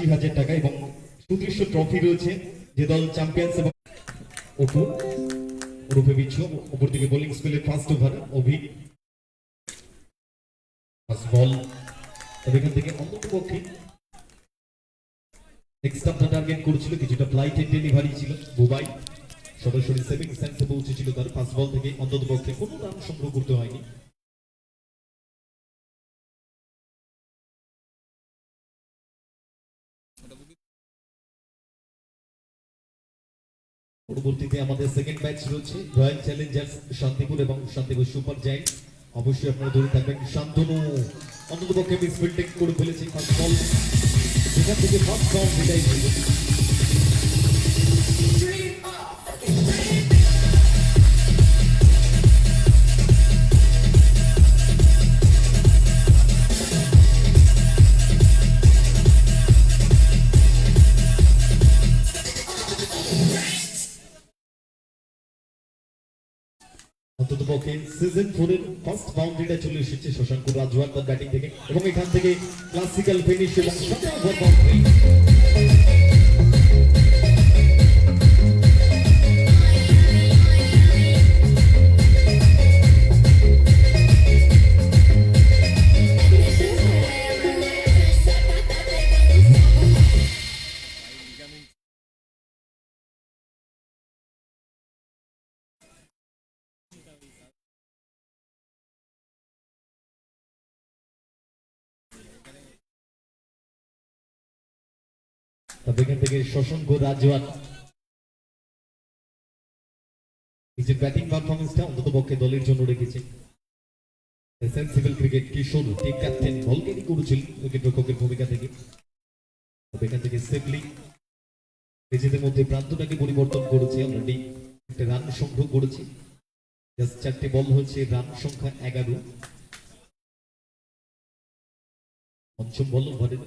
80,000 টাকা এবং সুদৃশ্য ট্রফি রয়েছে যে দল চ্যাম্পিয়ন্স এবং অপু রূপে বিচ্ছু উপর থেকে বোলিং স্কুলের ফার্স্ট ওভার অভি ফার্স্ট বল এখান থেকে অন্ততপক্ষে নেক্সট আপটা টার্গেট করেছিল কিছুটা ফ্লাইটের ডেলিভারি ছিল বুবাই সরাসরি সেভিং সেন্সে পৌঁছেছিল তার ফার্স্ট বল থেকে অন্ততপক্ষে কোনো রান সংগ্রহ করতে হয়নি পরবর্তীতে আমাদের সেকেন্ড ম্যাচ রয়েছে রয়্যাল চ্যালেঞ্জার্স শান্তিপুর এবং শান্তিপুর সুপার জায়ান্টস অবশ্যই আপনারা ধরে থাকবেন শান্তনু অন্ততপক্ষে মিসফিল্ডিং করে ফেলেছে ফার্স্ট বল সেখান থেকে ফার্স্ট বল বিদায় হয়ে অন্ততপক্ষে সিজন 4 এর ফার্স্ট বাউন্ডারিটা চলে এসেছে শশাঙ্ক রাজওয়ার তার ব্যাটিং থেকে এবং এখান থেকে ক্লাসিক্যাল ফিনিশ এবং শতভাগ বাউন্ডারি এখান থেকে শশাঙ্ক রাজওয়ার নিজের ব্যাটিং পারফরমেন্সটা অন্ততপক্ষে দলের জন্য রেখেছে সেন্সিবল ক্রিকেট কিশোর টিম ক্যাপ্টেন বল ক্যারি করেছিল উইকেট রক্ষকের ভূমিকা থেকে এখান থেকে সেফলি নিজেদের মধ্যে প্রান্তটাকে পরিবর্তন করেছে অলরেডি একটা রান সংগ্রহ করেছে জাস্ট 4টে বল হয়েছে রান সংখ্যা 11 পঞ্চম বল ওভারের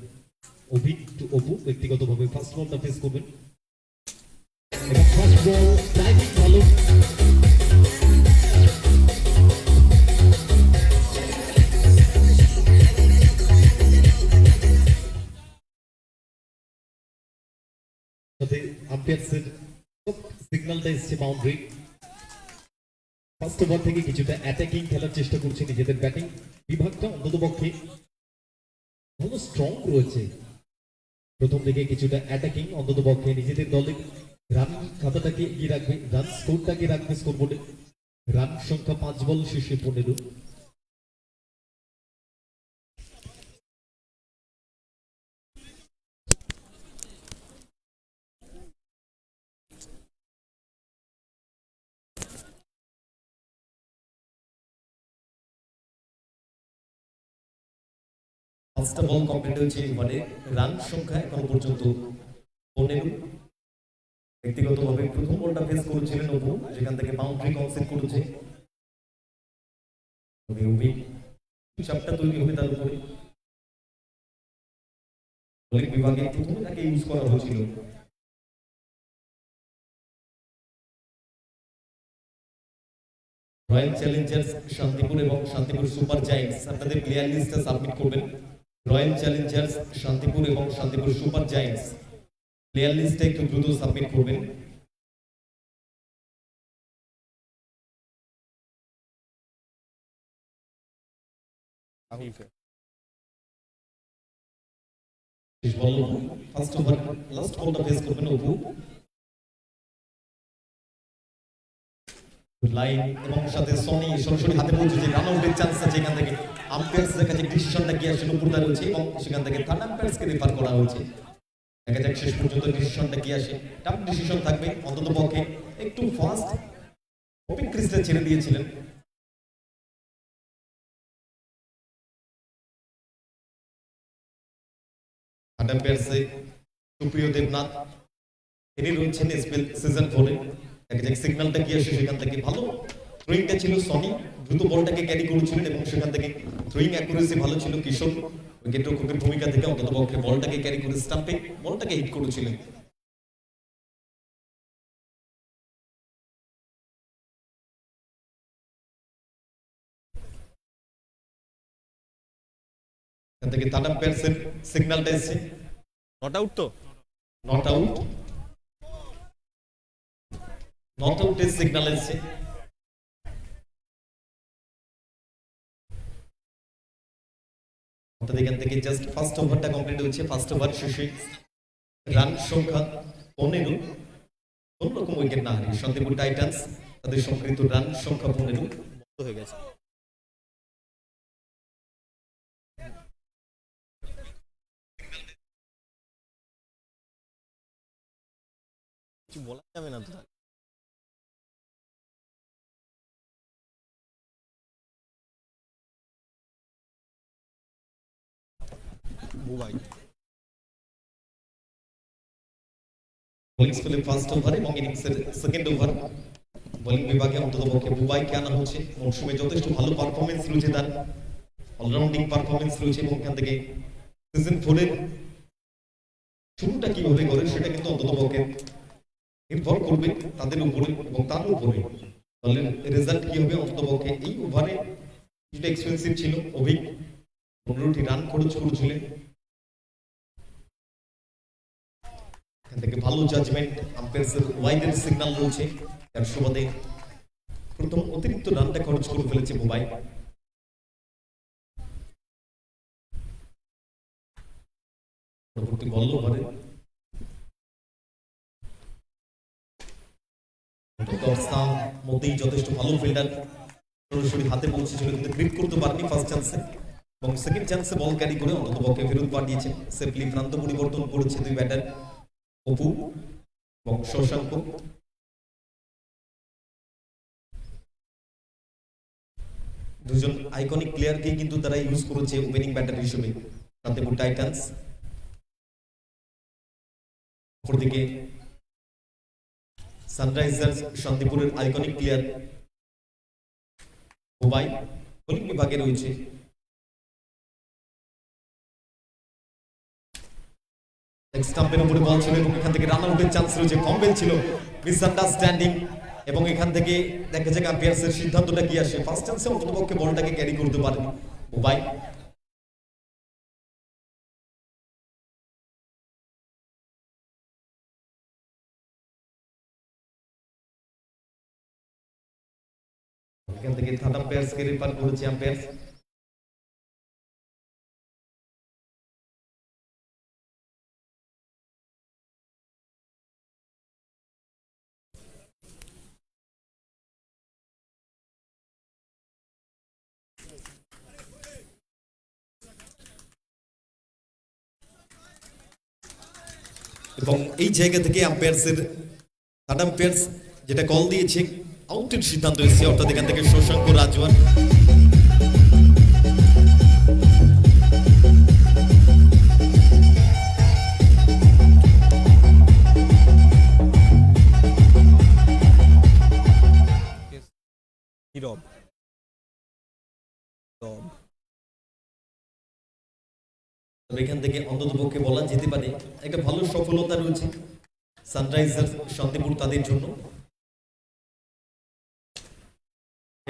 অভি টু অপু ব্যক্তিগতভাবে ফার্স্ট বলটা ফেস করবেন এবং ফার্স্ট বল টাইমিং ভালো আম্পায়ার্সের সিগন্যালটা এসছে বাউন্ডারি ফার্স্ট ওভার থেকে কিছুটা অ্যাটাকিং খেলার চেষ্টা করছে নিজেদের ব্যাটিং বিভাগটা অন্ততপক্ষে ভালো স্ট্রং রয়েছে প্রথম দিকে কিছুটা অ্যাটাকিং অন্ততপক্ষে নিজেদের দলে রান খাতাটাকে এগিয়ে রাখবে রান স্কোরটাকে রাখবে স্কোরবোর্ডে রান সংখ্যা 5 বল শেষে 15 পাঁচটা বল কমপ্লিট হয়েছে মানে রান সংখ্যা এখন পর্যন্ত 15 ব্যক্তিগতভাবে প্রথম বলটা ফেস করেছিলেন অপু যেখান থেকে বাউন্ডারি কনসেপ্ট করেছে তবে অভি চাপটা তৈরি হবে তার উপরে বোলিং বিভাগে প্রথমে তাকে ইউজ করা হয়েছিল রয়্যাল চ্যালেঞ্জার্স শান্তিপুর এবং শান্তিপুর সুপার জায়ান্টস আপনাদের প্লেয়ার লিস্টটা সাবমিট করবেন রয়্যাল চ্যালেঞ্জার্স শান্তিপুর এবং শান্তিপুর সুপার জায়ান্টস প্লেয়ার লিস্টে একটু দ্রুত সাবমিট করবেন ফার্স্ট ওভার লাস্ট বলটা ফেস করবেন অপু লাইন এবং সাথে সনি সরাসরি হাতে পৌঁছে যে রান আউটের চান্স আছে এখান থেকে আম্পায়ার্সদের কাছে ডিসিশনটা কি আসলে উপরটা রয়েছে এবং সেখান থেকে থার্ড আম্পায়ার্সকে রেফার করা হয়েছে দেখা যাক শেষ পর্যন্ত ডিসিশনটা কি আসে টাফ ডিসিশন থাকবে অন্তত পক্ষে একটু ফাস্ট ওপেন ক্রিজটা ছেড়ে দিয়েছিলেন থার্ড আম্পায়ার্সে সুপ্রিয় দেবনাথ ইনি রয়েছেন এসপিএল সিজন 4 এ দেখা যাক সিগন্যালটা কি আসে সেখান থেকে ভালো থ্রোয়িংটা ছিল সনি দ্রুত বলটাকে ক্যারি করেছিলেন এবং সেখান থেকে থ্রোয়িং অ্যাকুরেসি ভালো ছিল কিশোর উইকেট রক্ষকের ভূমিকা থেকে অন্ততপক্ষে বলটাকে ক্যারি করে স্টাম্পে বলটাকে হিট করেছিলেন এখান থেকে থার্ড আম্পায়ার্সের সিগন্যালটা এসেছে নট আউট তো, নট আউট, নট আউটের সিগন্যাল এসেছে। অর্থাৎ এখান থেকে জাস্ট ফার্স্ট ওভারটা কমপ্লিট হয়েছে। ফার্স্ট ওভার শেষে রান সংখ্যা 15, কোন রকম উইকেট না হারিয়ে শান্তিপুর টাইটান্স তাদের সংকৃত রান সংখ্যা 15 বন্ধ হয়ে গেছে। কিছু বলা যাবে না তো। বুবাই বোলিং স্পেলে ফার্স্ট ওভার এবং ইনিংসের সেকেন্ড ওভার বোলিং বিভাগে অন্ততপক্ষে বুবাইকে আনা হচ্ছে। মৌসুমে যথেষ্ট ভালো পারফরমেন্স রয়েছে তার, অলরাউন্ডিং পারফরমেন্স রয়েছে এবং এখান থেকে সিজন 4 এর শুরুটা কিভাবে করে সেটা কিন্তু অন্ততপক্ষে নির্ভর করবে তাদের উপরে এবং তার উপরে দলের রেজাল্ট কি হবে। অন্ততপক্ষে এই ওভারে কিছুটা এক্সপেন্সিভ ছিল অভিক, 15টি রান খরচ করেছিলেন। এখান থেকে ভালো জাজমেন্ট, আম্পায়ার্সের ওয়াইডের সিগন্যাল রয়েছে, তার সুবাদে প্রথম অতিরিক্ত রানটা খরচ করে ফেলেছে বুবাই। পরবর্তী বল ওভারে মধ্যেই যথেষ্ট ভালো ফিল্ডার, সরাসরি হাতে পৌঁছেছিল কিন্তু গ্রিপ করতে পারেনি ফার্স্ট চান্সে এবং সেকেন্ড চান্সে বল ক্যারি করে অন্ততপক্ষে ফেরত পাঠিয়েছে। সেফলি প্রান্ত পরিবর্তন করেছে দুই ব্যাটার অপু এবং শশাঙ্ক। দুজন আইকনিক প্লেয়ারকে কিন্তু তারা ইউজ করেছে ওপেনিং ব্যাটার হিসেবে শান্তিপুর টাইটান্স। অপরদিকে সানরাইজার্স শান্তিপুরের আইকনিক প্লেয়ার বুবাই বোলিং বিভাগে রয়েছে। স্টাম্পের উপরে বল ছিল এবং এখান থেকে রান আউটের চান্স রয়েছে, কমবেল ছিল, মিসআন্ডারস্ট্যান্ডিং এবং এখান থেকে দেখা যাক আম্পায়ার্সের সিদ্ধান্তটা কি আসে। ফার্স্ট চান্সে অন্ততপক্ষে বলটাকে ক্যারি করতে পারেনি বুবাই। এখান থেকে থার্ড আম্পায়ার্সকে রেফার করেছে আম্পায়ার্স। এবং এই জায়গা থেকে আম্পায়ার্সের থার্ড আম্পায়ার্স যেটা কল দিয়েছে আউটের সিদ্ধান্ত এসেছে, অর্থাৎ এখান থেকে শশাঙ্ক রাজওয়ান এখান থেকে অন্ততপক্ষে বলা যেতে পারে একটা ভালো সফলতা রয়েছে সানরাইজার্স শান্তিপুর তাদের জন্য।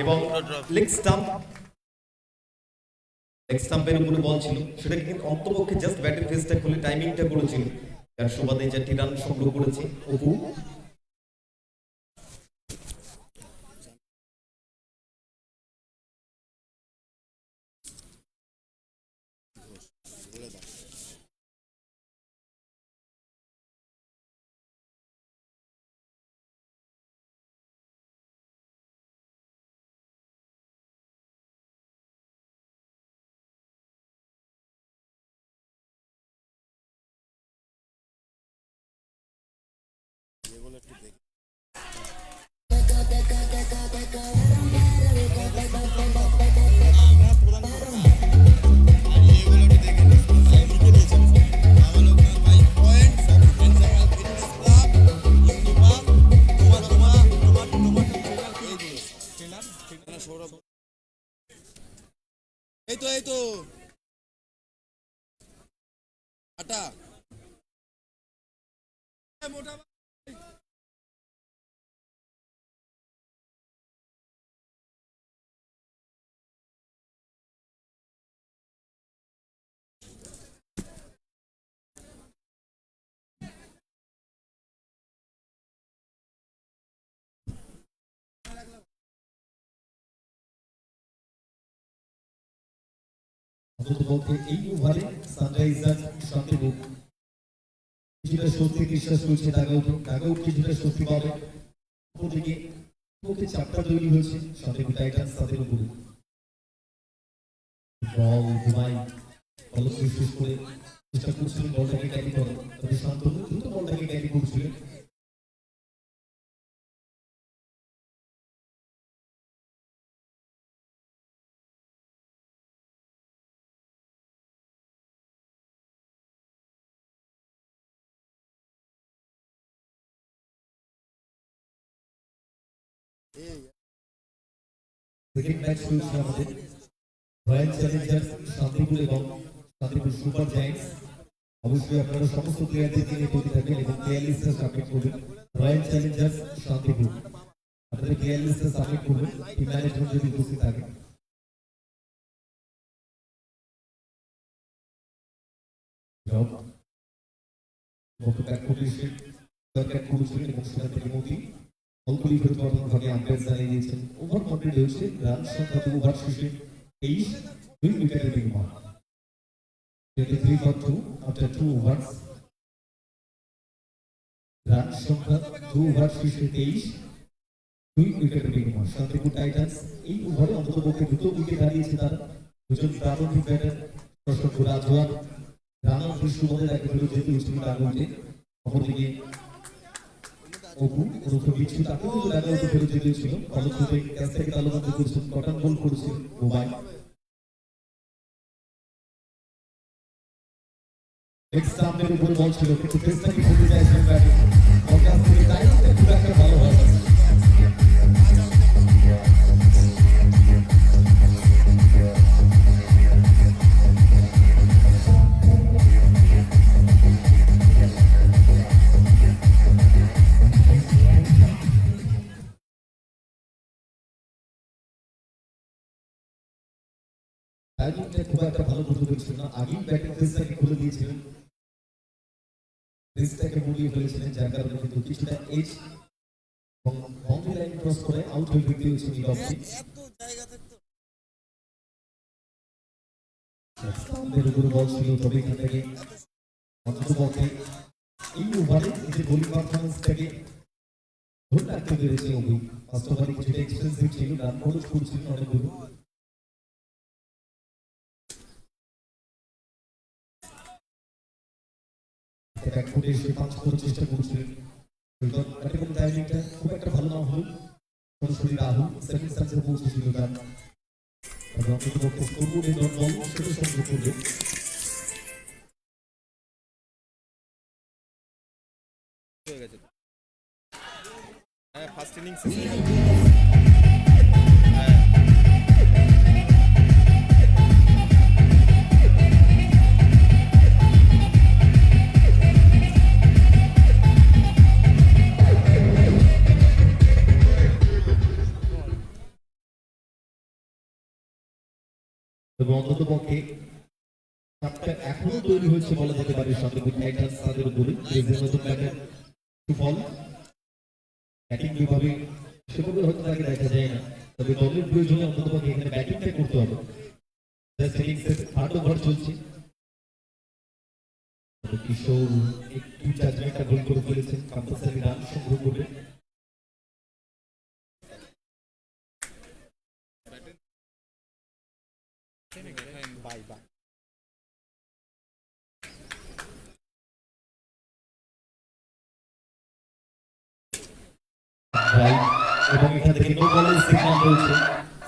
এবং লেগ স্টাম্পের উপরে বল ছিল, সেটা কিন্তু অন্ততপক্ষে জাস্ট ব্যাটের ফেসটা খুলে টাইমিংটা করেছিল, যার সুবাদে 4টি রান সংগ্রহ করেছে অপু। এই তো আটা মোটা অন্ততপক্ষে এই ওভারে সানরাইজার্স শান্তিপুর কিছুটা স্বস্তি নিঃশ্বাস ফেলছে ডাগাউট কিছুটা স্বস্তি পাবে। অপরদিকে পক্ষে চাপটা তৈরি হয়েছে শান্তিপুর টাইটান্স তাদের উপরে। বল ঘুমাই বল শেষ করে চেষ্টা করছিলেন বলটাকে ক্যারি করেন, তবে শান্তনু দ্রুত বলটাকে ক্যারি করছিলেন। সেকেন্ড ম্যাচ চলছে আমাদের রয়্যাল চ্যালেঞ্জার্স শান্তিপুর এবং শান্তিপুর সুপার জায়ান্টস। অবশ্যই আপনারা সমস্ত প্লেয়ারদেরকে নিয়ে তৈরি থাকবেন এবং প্লেয়ার লিস্টটা সাবমিট করবেন। রয়্যাল চ্যালেঞ্জার্স শান্তিপুর আপনাদের প্লেয়ার লিস্টটা সাবমিট করবেন, টিম ম্যানেজমেন্ট যদি উপস্থিত থাকে। সরকার করেছিলেন এবং সেখান থেকে মোদী অল্পলি প্রথম ভাগে আম্পায়ার জানিয়ে দিয়েছেন ওভার কমপ্লিট হয়েছে। রান সংখ্যা ওভার শেষে 23, 2 উইকেটের বিনিময় 23 for 2 after 2 overs। রান সংখ্যা 2 ওভার শেষে 23, 2 উইকেটের বিনিময়। শান্তিপুর টাইটান্স এই ওভারে অন্ততপক্ষে দুটো উইকেট হারিয়েছে তারা। দুজন প্রারম্ভিক ব্যাটার প্রশান্ত রাজওয়ার রান আউট সুবাদে তাকে ফেরত যেতে হয়েছিল ডাগাউটে। অপরদিকে অপু ওরফে বিচ্ছু তাকেও কিন্তু ডাগাউটে ফেরত যেতে হয়েছিল। ফলশ্রুতি ক্যাচ থেকে তালুবন্ধ করেছেন, কটন বল করেছেন মোবাইল। এক্সামের উপর বল ছিল কিন্তু ফেসটাকে খেলতে চাইছিলেন ব্যাটিং। অকাশ থেকে টাইমটা খুব একটা ভালো হয় না। টাইমিংটা খুব একটা ভালো করতে পারছিল না। আগেই ব্যাটিং ফেসটাকে খুলে দিয়েছিলেন, ফেসটাকে মুড়িয়ে ফেলেছিলেন, যার কারণে কিন্তু কিছুটা এজ এবং বাউন্ডারি লাইন ক্রস করে আউট হয়ে ফিরতে হয়েছে নীরবকে। এত জায়গা থাকতো এর উপরে বল ছিল, তবে এখান থেকে অন্ততপক্ষে এই ওভারে নিজের বোলিং পারফরমেন্সটাকে ধরে রাখতে পেরেছে অভি। ফার্স্ট ওভারে কিছুটা এক্সপেন্সিভ ছিল, রান খরচ করছিলেন অনেকগুলো। এক ফুটে এসে পাঁচ করার চেষ্টা করছিলেন। ব্যাটিং টাইমিংটা খুব একটা ভালো না হলেও সরাসরি রাহুল সেকেন্ড স্টান্সে পৌঁছেছিল তার। তবে অন্ততপক্ষে স্কোরবোর্ডে ডট বল সেটা সংগ্রহ করবে। হয়ে গেছে। হ্যাঁ ফার্স্ট ইনিংস এবং অন্ততপক্ষে চাপটা এখনো তৈরি হয়েছে বলা যেতে পারে শান্তিপুর টাইটান্স তাদের উপরে। নতুন ব্যাটার সুফল ব্যাটিং বিভাগে সেভাবে হয়তো তাকে দেখা যায় না, তবে দলের প্রয়োজনে অন্ততপক্ষে এখানে ব্যাটিংটা করতে হবে। থার্ড ওভার চলছে, কিশোর একটু জাজমেন্টটা ভুল করে ফেলেছেন, কম্পালসারি রান সংগ্রহ করবে। বাই বাই এবং এখান থেকে নো বলের সিগন্যাল রয়েছে।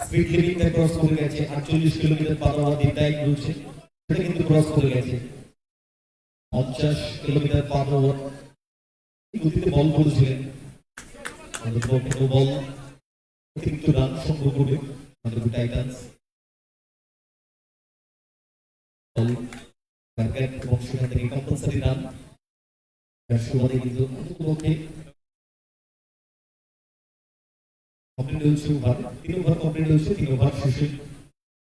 স্পিড লিমিটটা ক্রস করে গেছে, 48 কিলোমিটার পার আওয়ার ডিটাইম রয়েছে, সেটা কিন্তু ক্রস করে গেছে। 50 কিলোমিটার পার আওয়ার গতিতে বল করেছিলেন। অন্ততপক্ষে নো বল অতিরিক্ত রান সংগ্রহ করবে শান্তিপুর টাইটান্স। এবং সেখান থেকে কম্পালসারি রান সুবাদে কিন্তু অন্ততপক্ষে কমপ্লিট হয়েছে ওভার। 3 ওভার কমপ্লিট হয়েছে, 3 ওভার শেষে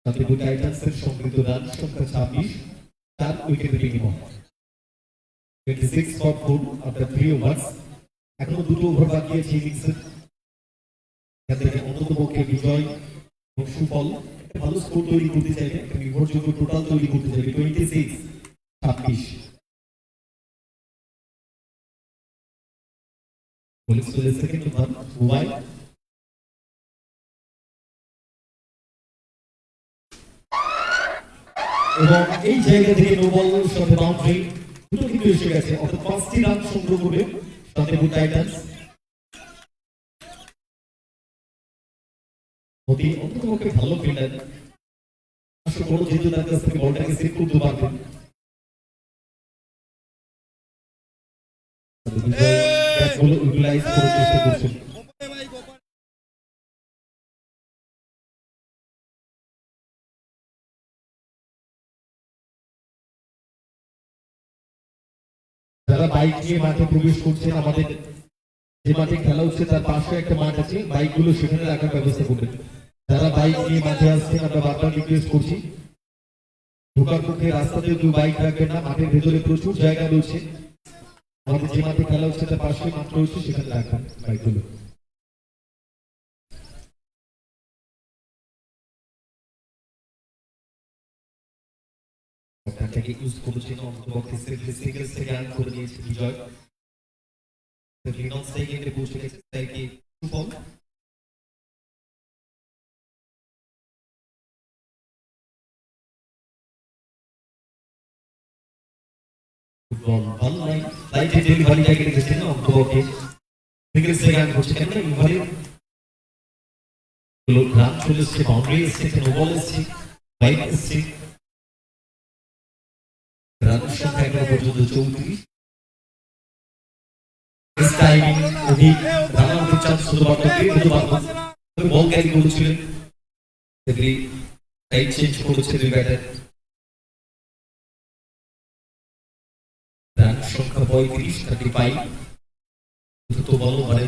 শান্তিপুর টাইটান্সের সংগৃহীত রান সংখ্যা 26, 4 উইকেটের বিনিময় 26 for 4 after 3 overs। এখনো দুটো ওভার বাকি আছে ইনিংসের। এখান থেকে অন্ততপক্ষে বিজয় এবং সুফল ভালো স্কোর তৈরি করতে চাইবে, একটা নির্ভরযোগ্য টোটাল তৈরি করতে চাইবে। 26-26 পুলিশ চলে এসেছে কিন্তু মোবাইল এবং এই জায়গা থেকে নো বল সাথে বাউন্ডারি দুটো কিন্তু এসে গেছে, অর্থাৎ 5টি রান সংগ্রহ করবে শান্তিপুর টাইটান্স। অতি অন্ততপক্ষে ভালো ফিল্ডার, আশা করো যেহেতু তার কাছ থেকে বলটাকে সেভ করতে পারবেন। ব্যাটগুলো ইউটিলাইজ করার চেষ্টা করছেন। যারা বাইক নিয়ে মাঠে প্রবেশ করছেন, আমাদের যে মাঠে খেলা হচ্ছে তার পাশে একটা মাঠ আছে, বাইকগুলো সেখানে রাখার ব্যবস্থা করবেন। যারা বাইক নিয়ে মাঠে আসছেন আমরা বারবার রিকোয়েস্ট করছি, ঢোকার মুখে রাস্তাতে কেউ বাইক রাখবেন না, মাঠের ভেতরে প্রচুর জায়গা রয়েছে, আমাদের যে মাঠে খেলা হচ্ছে তার পাশে মাঠ রয়েছে, সেখানে রাখবেন বাইকগুলো। আপনাকে ইউজ করেছেন অন্ততপক্ষে সিঙ্গেলস থেকে আর্ন করে নিয়েছে বিজয়। নন স্ট্রাইকিং এর পৌঁছে গেছে স্ট্রাইকে সুফল। ফুটবল ভালো নাই, লাইটে ডেলিভারি জায়গায় রেখেছেন অন্ততপক্ষে সিঙ্গেলস থেকে আর্ন করছে, কেন ইনভালিড রান চলে এসছে, বাউন্ডারি এসছে, নো বল এসছে, বাইক এসছে। রানের সংখ্যা এখনো পর্যন্ত 34। টাইমিং অধিক, রান আউটের চান্স শুধুমাত্র বল ক্যারি করেছিলেন, টাইট চেঞ্জ করেছে দুই ব্যাটার। রান সংখ্যা 35 দ্রুত বল মানে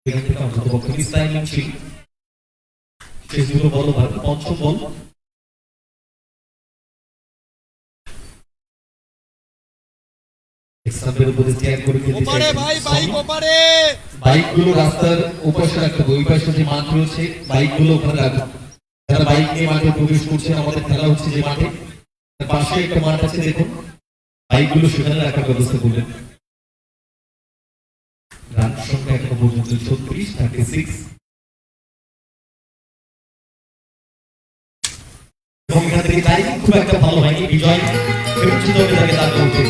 এখান থেকে অন্ততপক্ষে মিসটাইমিং ছিল, শেষ দুটো বল ভালো, পঞ্চম বল। বাইকগুলো রাস্তার ওপাশে রাখতে হবে, ওই পাশে যে মাঠ রয়েছে বাইকগুলো ওখানে রাখুন। যারা বাইক নিয়ে মাঠে প্রবেশ করছেন, আমাদের খেলা হচ্ছে যে মাঠে, তার পাশে একটা মাঠ আছে দেখুন, বাইকগুলো সেখানে রাখার ব্যবস্থা করবেন। রান সংখ্যা এখনো পর্যন্ত 36 এবং এখান থেকে টাইমিং খুব একটা ভালো হয়নি, বিজয় ফেরত হবে তাকে তার করতে।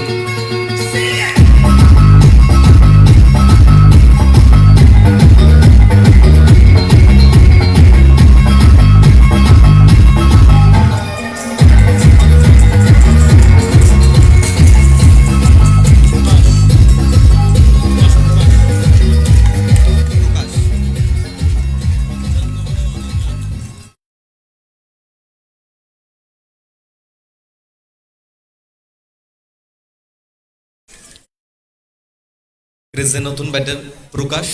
ক্রিজে নতুন ব্যাটার প্রকাশ,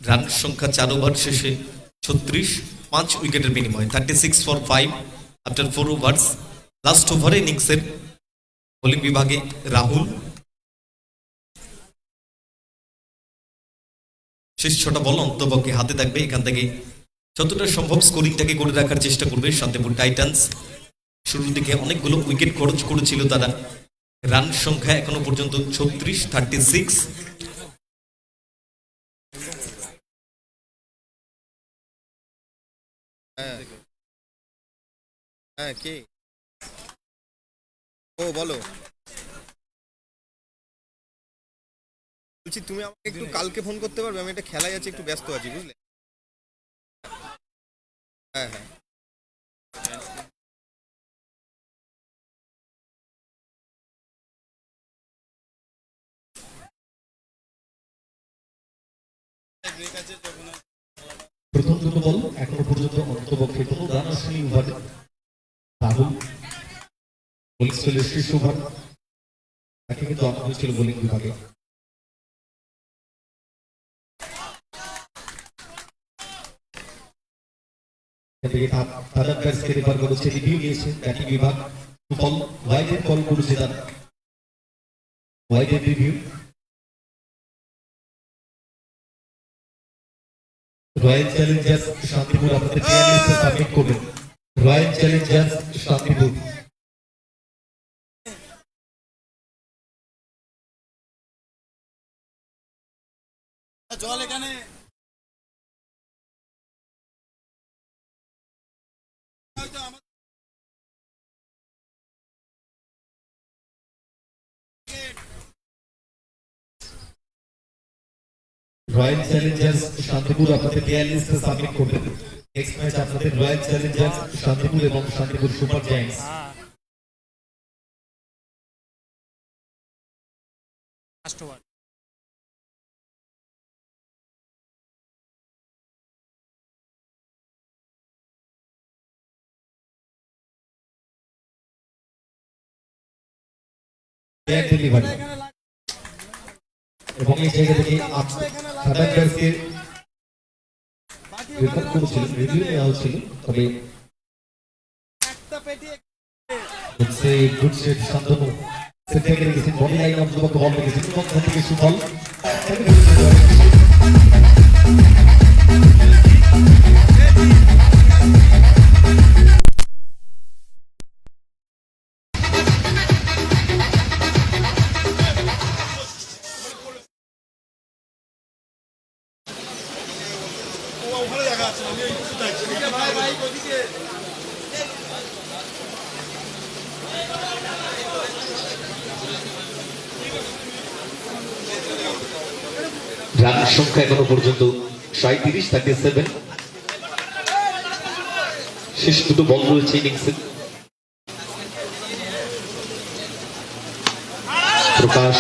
রান সংখ্যা 4 ওভার শেষে 36, 5 উইকেটের বিনিময়ে 36 for 5 আফটার 4 ওভার্স। লাস্ট ওভারে ইনিংসের বোলিং বিভাগে রাহুল, শেষ 6টা বল অন্ততপক্ষে হাতে থাকবে, এখান থেকে যতটা সম্ভব স্কোরিংটাকে করে রাখার চেষ্টা করবে শান্তিপুর টাইটান্স। শুরুর দিকে অনেকগুলো উইকেট খরচ করেছিল তারা, রান সংখ্যা এখনো পর্যন্ত 36। হ্যাঁ কে ও বলো, বলছি তুমি আমাকে একটু কালকে ফোন করতে পারবে, আমি একটা খেলায় আছি, একটু ব্যস্ত আছি বুঝলে। হ্যাঁ হ্যাঁ প্রথম দুটো বল এখনো পর্যন্ত অন্ততপক্ষে কোনো রান আসেনি ওভারে। রাহুল বোলিং স্পেলের শেষ ওভার, তাকে কিন্তু আনা হয়েছিল বোলিং বিভাগে। এদিকে তাদের ব্যাটসকে রেফার করেছে, রিভিউ নিয়েছে ব্যাটিং বিভাগ। সুফল হোয়াইটের কল করেছে তারা হোয়াইটের রিভিউ রয়্যাল চ্যালেঞ্জার্স শান্তিপুর আপনাদের প্লেয়ার লিস্টে সাবমিট করবেন রয়্যাল চ্যালেঞ্জার্স শান্তিপুর জল এখানে রয়্যাল চ্যালেঞ্জার্স শান্তিপুর আপনাদের প্লেয়ার লিস্টে সাবমিট করবেন নেক্সট ম্যাচ আপনাদের রয়্যাল চ্যালেঞ্জার্স শান্তিপুর এবং Shantipur super giants last over player delivery এবং এই জায়গা থেকে খাদানদারকে রেফার করেছিলেন রিভিউ নেওয়া হচ্ছিল তবে একটা পেটি হচ্ছে গুড সেট শান্তনু সেট থেকে রেখেছেন বডি লাইন অফ যুবক বল রেখেছেন এবং ওখান থেকে সুফল রান সংখ্যা এখনো পর্যন্ত 37-37 শেষ দুটো বল রয়েছে ইনিংসে প্রকাশ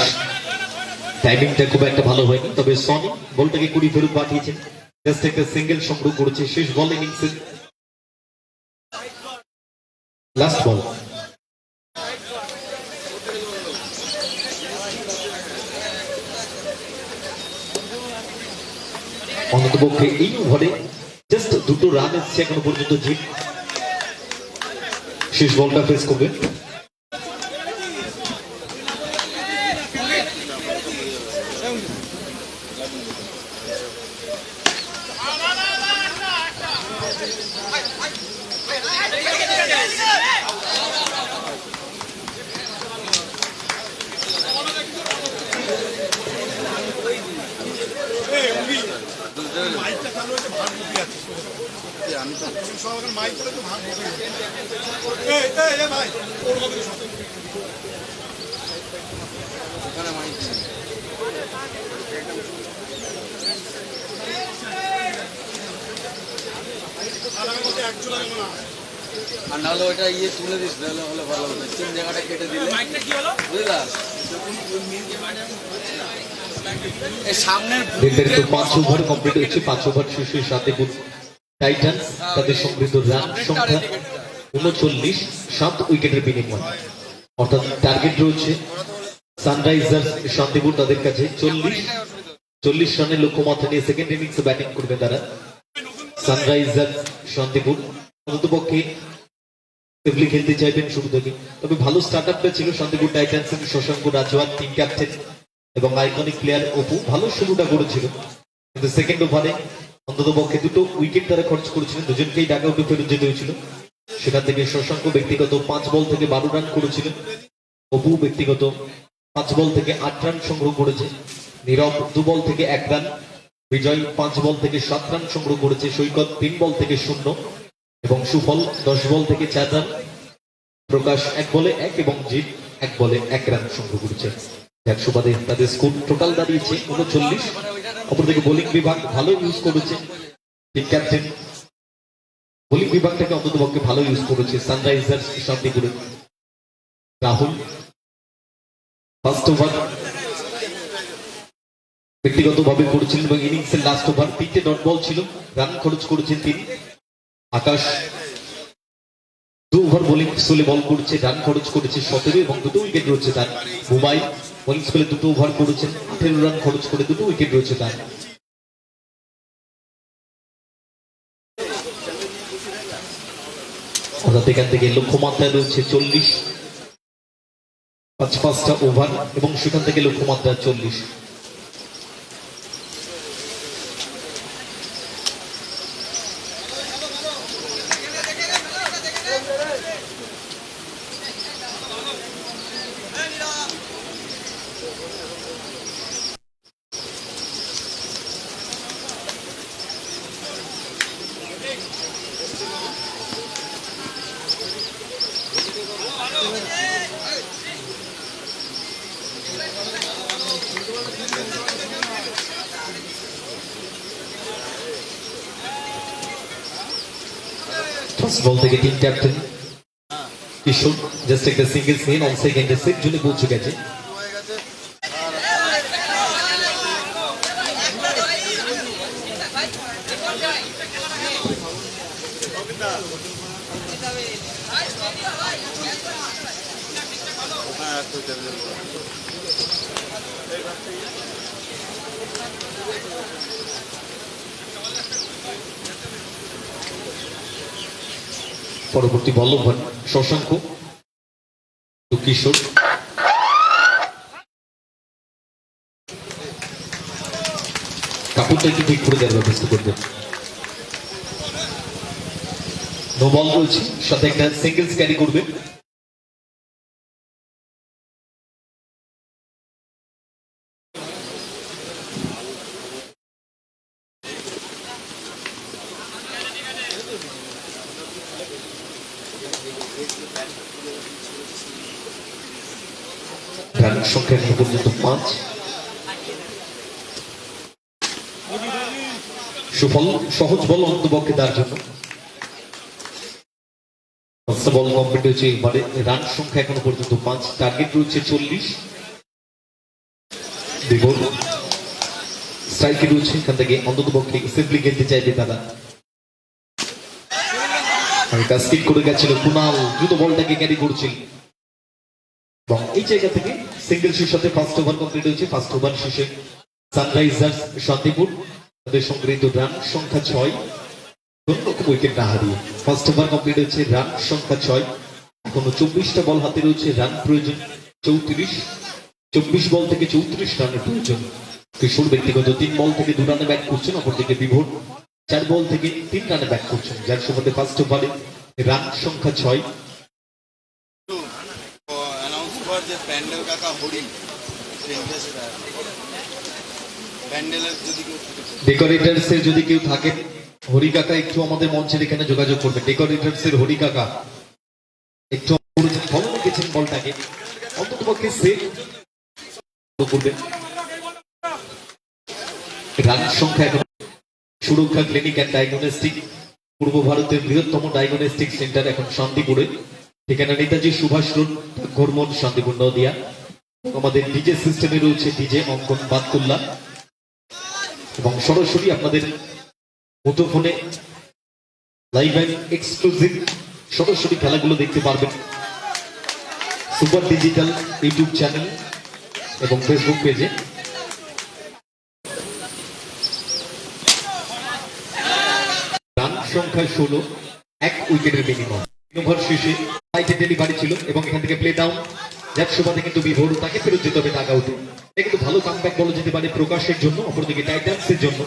টাইমিংটা খুব একটা ভালো হয়নি তবে সনি বলটাকে কুড়ি ফেরত পাঠিয়েছেন জাস্ট একটা সিঙ্গেল সংগ্রহ করেছে শেষ বল ইনিংসে লাস্ট বল অন্ততপক্ষে এই ওভারে জাস্ট দুটো রান এসছে এখনো পর্যন্ত জিত শেষ বলটা ফেস করবে আর নাহলে ওটা ইয়ে তুলে দিস তাহলে হলে ভালো হবে তিন জায়গাটা কেটে দিলে বুঝলা এই সামনের নির্ধারিত 5 ওভার কমপ্লিট হচ্ছে 5 ওভার শেষে শান্তিপুর টাইটান্স তাদের সমৃদ্ধ রান সংখ্যা 39 7 উইকেটের বিনিময়ে অর্থাৎ টার্গেট রয়েছে সানরাইজার্স শান্তিপুর তাদের কাছে 40 রানের লক্ষ্যমাত্রা নিয়ে সেকেন্ড ইনিংসে ব্যাটিং করবে তারা সানরাইজার্স শান্তিপুর অন্ততপক্ষে সেফলি খেলতে চাইবেন শুরু থেকে তবে ভালো স্টার্ট আপটা ছিল Shantipur titans Shashank Rajwan team captain এবং আইকনিক প্লেয়ার অপু ভালো শুরুটা করেছিল কিন্তু সেকেন্ড ওভারে অন্ততপক্ষে দুটো উইকেট তারা খরচ করেছিলেন দুজনকেই ডাক আউটে ফেরত যেতে হয়েছিল সেখান থেকে শশাঙ্ক ব্যক্তিগত 5 বল থেকে 12 রান করেছিলেন অপু ব্যক্তিগত 5 বল থেকে 8 রান সংগ্রহ করেছে নীরব 2 বল থেকে 1 রান বিজয় 5 বল থেকে 7 রান সংগ্রহ করেছে সৈকত 3 বল থেকে 0 এবং সুফল 10 বল থেকে 4 রান প্রকাশ 1 বলে 1 এবং জিৎ 1 বলে 1 রান সংগ্রহ করেছে যার সুবাদে তাদের স্কোর টোটাল দাঁড়িয়েছে 39 অপরদিকে বোলিং বিভাগ ভালো ইউজ করেছে টিম ক্যাপ্টেন বোলিং বিভাগটাকে অন্ততপক্ষে ভালো ইউজ করেছে সানরাইজার্স শান্তিপুরে রাহুল ফার্স্ট ওভার ব্যক্তিগতভাবে করেছিলেন এবং ইনিংসের লাস্ট ওভার 3টে ডট বল ছিল রান খরচ করেছেন তিনি আকাশ 2 ওভার বোলিং স্কুলে বল করছে রান খরচ করেছে 17 এবং 2টো উইকেট রয়েছে তার মুম্বাই বোলিং স্কুলে 2টো ওভার করেছেন 18 রান খরচ করে 2টো উইকেট রয়েছে তার অর্থাৎ এখান থেকে লক্ষ্যমাত্রায় রয়েছে 40 পাঁচটা ওভার এবং সেখান থেকে লক্ষ্যমাত্রা 40। First ball থেকে টিম ক্যাপ্টেন কিশোর জাস্ট একটা সিঙ্গেল সিন অন সেকেন্ডে সেট জন্য পৌঁছে গেছে। পরবর্তী বল ওভার শশাঙ্ক টু কিশোর। কাপড়টা একটু ঠিক করে দেওয়ার ব্যবস্থা করবে। নো বল রয়েছে, সাথে একটা সিঙ্গেলস ক্যারি করবে। রানের সংখ্যা এখন পর্যন্ত 5। সুফল সহজ বল অন্তপক্ষে তার জন্য। বল কমপ্লিট হয়েছে এবারে। রান সংখ্যা এখনো পর্যন্ত 5, টার্গেট রয়েছে 40। বিবল স্ট্রাইকে রয়েছে, এখান থেকে অন্তত পক্ষে সিম্পলি খেলতে চাইবে তারা। কাস্টিক করে গেছিল কুনাল, দ্রুত বলটাকে ক্যারি করছিল এবং এই জায়গা থেকে সিঙ্গেলসের সাথে ফার্স্ট ওভার কমপ্লিট হয়েছে। ফার্স্ট ওভার শেষে সানরাইজার্স শান্তিপুর তাদের সংগৃহীত রান সংখ্যা 6, উইকেট না হারিয়ে। ফার্স্ট ওভার কমপ্লিট হয়েছে, রান সংখ্যা 6। এখনো 24টা বল হাতে রয়েছে, রান প্রয়োজন 34। 24 বল থেকে 34 রানের প্রয়োজন। কিশোর ব্যক্তিগত 3 বল থেকে 2 রানে ব্যাট করছেন, অপরদিকে বিভোর 4 বল থেকে 3 রানে ব্যাট করছেন, যার সুবাদে ফার্স্ট ওভারে রান সংখ্যা 6। যে প্যান্ডেল কাকা হরিণ প্যান্ডেলের যদি কেউ ডেকোরেটরস এর যদি কেউ থাকেন, হরি কাকা একটু আমাদের মঞ্চের এখানে যোগাযোগ করবেন। ডেকোরেটরস এর হরি কাকা একটু ফলো রেখেছেন বলটাকে, অন্তত পক্ষে সেভ করবেন। রান সংখ্যা এখন সুরক্ষা ক্লিনিক অ্যান্ড ডায়াগনস্টিক, পূর্ব ভারতের বৃহত্তম ডায়াগনস্টিক সেন্টার এখন শান্তিপুরে। ঠিকানা নেতাজি সুভাষ রোড, ঘরমন, শান্তিপুর নদিয়া। আমাদের ডিজে সিস্টেমে রয়েছে ডিজে অঙ্কন বাতকুল্লা এবং সরাসরি আপনাদের মুঠোফোনে লাইভ অ্যান্ড এক্সক্লুসিভ সরাসরি খেলাগুলো দেখতে পারবেন সুপার ডিজিটাল ইউটিউব চ্যানেল এবং ফেসবুক পেজে। রান সংখ্যা 16, 1 উইকেটের বিনিময়। ওভার শেষে সাইডে ডেলিভারি ছিল এবং এখান থেকে প্লে ডাউন, যার সুবাদে কিন্তু বিভোর তাকে ফেরত যেতে হবে টাকা উঠে। এটা কিন্তু ভালো কামব্যাক বলা যেতে পারে প্রকাশের জন্য, অপরদিকে টাইটান্সের জন্য।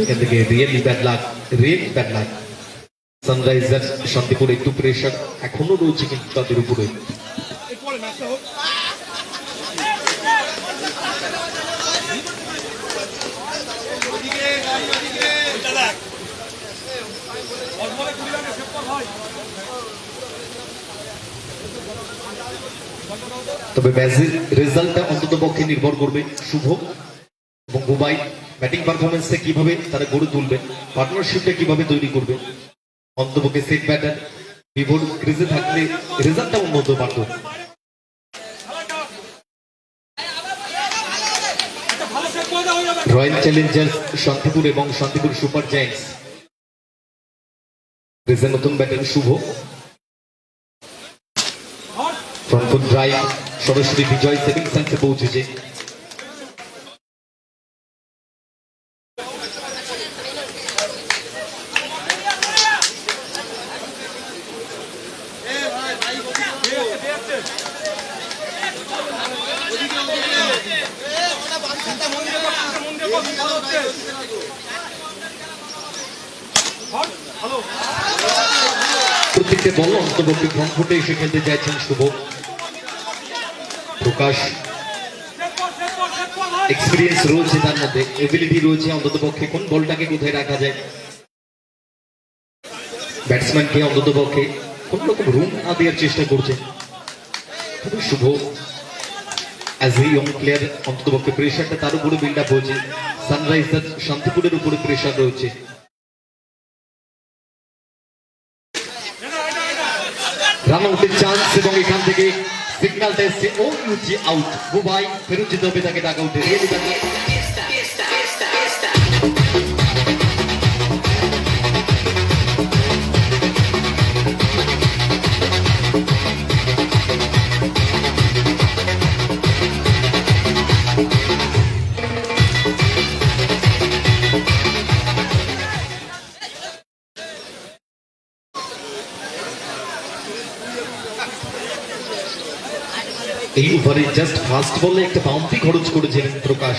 এখান থেকে really bad luck. Sunrisers Shantipur একটু প্রেশার এখনো রয়েছে কিন্তু তাদের উপরে। তবে ম্যাচের রেজাল্টটা অন্তত পক্ষে নির্ভর করবে শুভ এবং বুবাই ব্যাটিং পারফরমেন্সে কিভাবে তারা গড়ে তুলবে, পার্টনারশিপটা কিভাবে তৈরি করবে। অন্তপক্ষে সেট ব্যাটার বিভোর ক্রিজে থাকলে রেজাল্টটা উন্নত পারত। রয়্যাল চ্যালেঞ্জার্স শান্তিপুর এবং শান্তিপুর সুপার জায়ান্টস ক্রিজে নতুন ব্যাটার শুভ। ফ্রন্ট ফুট ড্রাইভ সরাসরি বিজয় সেভিং সেন্সে পৌঁছেছে। প্রত্যেকটা বল অন্তর্বর্তী ফ্রন্ট ফুটে এসে খেলতে চাইছেন শুভ। প্রকাশ এক্সপিরিয়েন্স রয়েছে তার মধ্যে, এবিলিটি রয়েছে অন্তত পক্ষে কোন বলটাকে কোথায় রাখা যায়, ব্যাটসম্যানকে অন্তত পক্ষে কোন রকম রুম না দেওয়ার চেষ্টা করছে। তবে শুভ অ্যাজ এ ইয়ং প্লেয়ার অন্তত পক্ষে প্রেশারটা তার উপরে বিল্ড আপ হয়েছে, সানরাইজার্স শান্তিপুরের উপরে প্রেশার রয়েছে। রান আউটের চান্স এবং এখান থেকে সিগন্যালটা এসছে ও ইউজি আউট। বুবাই ফেরত যেতে হবে তাকে ডাক আউটে। এই ওভারে জাস্ট ফার্স্ট বলে একটা বাউন্ডারি খরচ করেছিলেন প্রকাশ,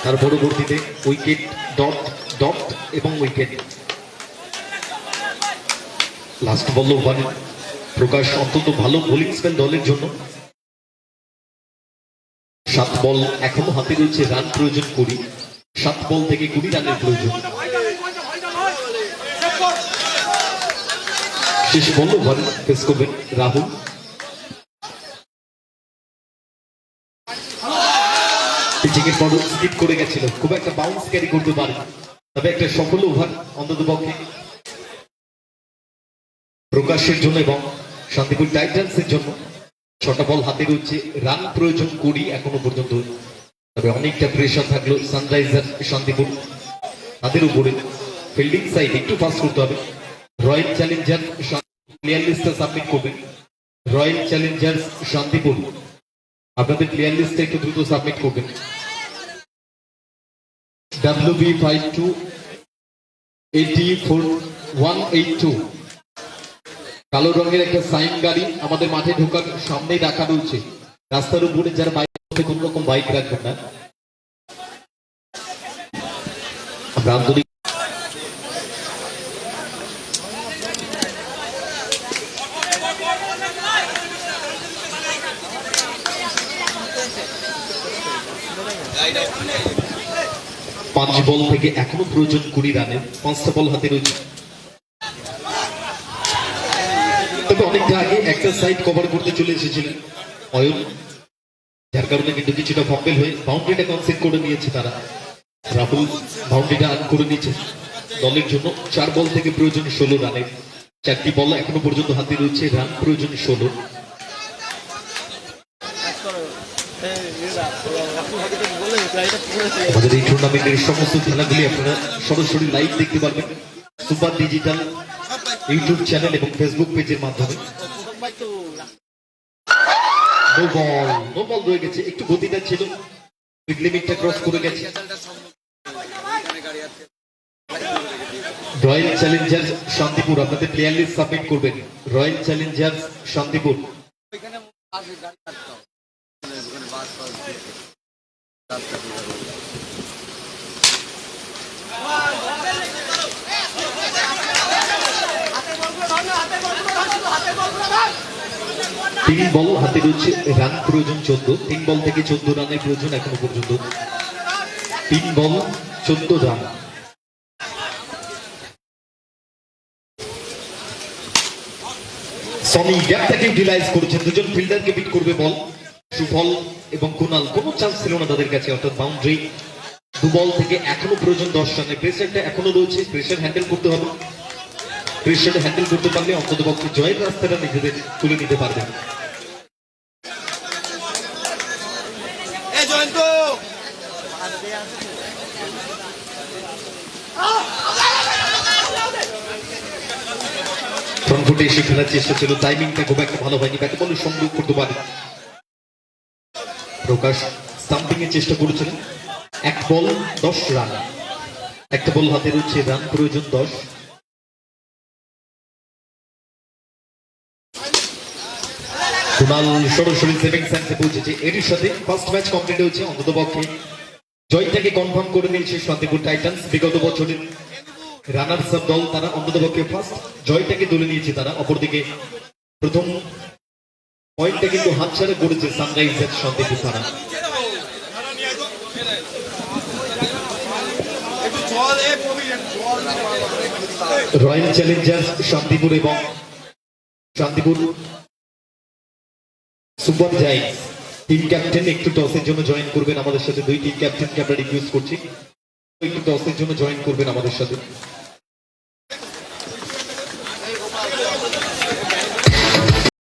তার পরবর্তীতে উইকেট, ডট ডট এবং উইকেট। লাস্ট বল ওভারে প্রকাশ অন্তত ভালো বোলিং স্পেল দলের জন্য। 7 বল এখনো হাতে রয়েছে, রান প্রয়োজন 20, 7 বল থেকে 20 রানের প্রয়োজন। শেষ বল ওভারে ফেস করবেন রাহুল। পিচিংয়ের পর স্কিপ করে গেছিল, খুব একটা বাউন্স ক্যারি করতে পারে, তবে একটা সফল ওভার অন্তত পক্ষে প্রকাশের জন্য এবং শান্তিপুর টাইটান্সের জন্য। 6টা বল হাতে রয়েছে, রান প্রয়োজন 20 এখনো পর্যন্ত, তবে অনেকটা প্রেশার থাকলো সানরাইজার্স শান্তিপুর তাদের উপরে। ফিল্ডিং সাইড একটু ফাস্ট করতে হবে। রয়্যাল চ্যালেঞ্জার্স প্লেয়ার লিস্টটা সাবমিট করবেন। রয়্যাল চ্যালেঞ্জার্স শান্তিপুর আপনাদের প্লেয়ার লিস্টে একটু দ্রুত সাবমিট করবেন। WB5284-182 কালো রঙের একটা সাইন গাড়ি আমাদের মাঠে ঢোকার সামনেই রাখা রয়েছে। রাস্তার উপরে যার বাইক কোন রকম বাইক রাখবেন না। আমরা আন্তরিক পাঁচ বল থেকে এখনো প্রয়োজন 20 রানের, 5টা বল হাতে রয়েছে। তবে অনেকটা আগে একটা সাইড কভার করতে চলে এসেছিলেন অয়ন, যার কারণে কিন্তু কিছুটা ফম্বেল হয়ে বাউন্ডারিটা কনসেপ্ট করে নিয়েছে তারা। রাহুল বাউন্ডারিটা আর্ন করে নিয়েছে দলের জন্য। 4 বল থেকে প্রয়োজন 16 রানের, 4টি বল এখনো পর্যন্ত হাতে রয়েছে, রান প্রয়োজন 16। আমাদের এই টুর্নামেন্টের সমস্ত খেলাগুলি আপনারা সরাসরি লাইভ দেখতে পারবেন সুপার ডিজিটাল ইউটিউব চ্যানেল এবং ফেসবুক পেজের মাধ্যমে। নো বল রয়ে গেছে, একটু গতিটা ছিল, লিমিটটা ক্রস করে গেছে। রয়্যাল চ্যালেঞ্জার্স শান্তিপুর আপনাদের প্লেয়ার লিস্ট সাবমিট করবেন। রয়্যাল চ্যালেঞ্জার্স শান্তিপুর তিন বল হাতে রয়েছে, রান প্রয়োজন 14, 3 বল থেকে 14 রানের প্রয়োজন এখনো পর্যন্ত। 3 বল 14 রান। সনি গ্যাপটাকে ইউটিলাইজ করেছেন, দুজন ফিল্ডারকে বিট করবে বল। সুফল এবং কুনাল কোনো চান্স ছিল না তাদের কাছে, অর্থাৎ বাউন্ডারি। 2 বল থেকে এখনো প্রয়োজন 10 রানের, প্রেসারটা এখনো রয়েছে, প্রেসার হ্যান্ডেল করতে হবে। প্রেসার হ্যান্ডেল করতে পারলে অন্তত পক্ষে জয়ের রাস্তাটা নিজেদের তুলে নিতে পারবে। ফ্রন্টফুটে এসে খেলার চেষ্টা ছিল, টাইমিংটা খুব একটা ভালো হয়নি, ব্যাটে বলে সংযোগ করতে পারে। প্রকাশ স্টাম্পিং এর চেষ্টা করেছিলেন। 1 বল 10 রান, একটা বল হাতে রয়েছে, রান প্রয়োজন 10। কুনাল সরাসরি সেভিং সেন্সে পৌঁছেছে, এর সাথে ফার্স্ট ম্যাচ কমপ্লিট হয়েছে অন্তত পক্ষে জয়টাকে কনফার্ম করে নিয়েছে শান্তিপুর টাইটান্স। বিগত বছরের রানার্স আপ দল তারা, অন্ততপক্ষে ফার্স্ট জয়টাকে তুলে নিয়েছে তারা। অপরদিকে প্রথম পয়েন্টটা কিন্তু হাতছাড়া করেছে সানরাইজার্স শান্তিপুর তারা। রয়্যাল চ্যালেঞ্জার্স শান্তিপুর এবং Shantipur super giants team captain একটু টসের জন্য জয়েন করবেন আমাদের সাথে। দুই টিম ক্যাপ্টেনকে আমরা রিকোয়েস্ট করছি একটু টসের জন্য জয়েন করবেন আমাদের সাথে।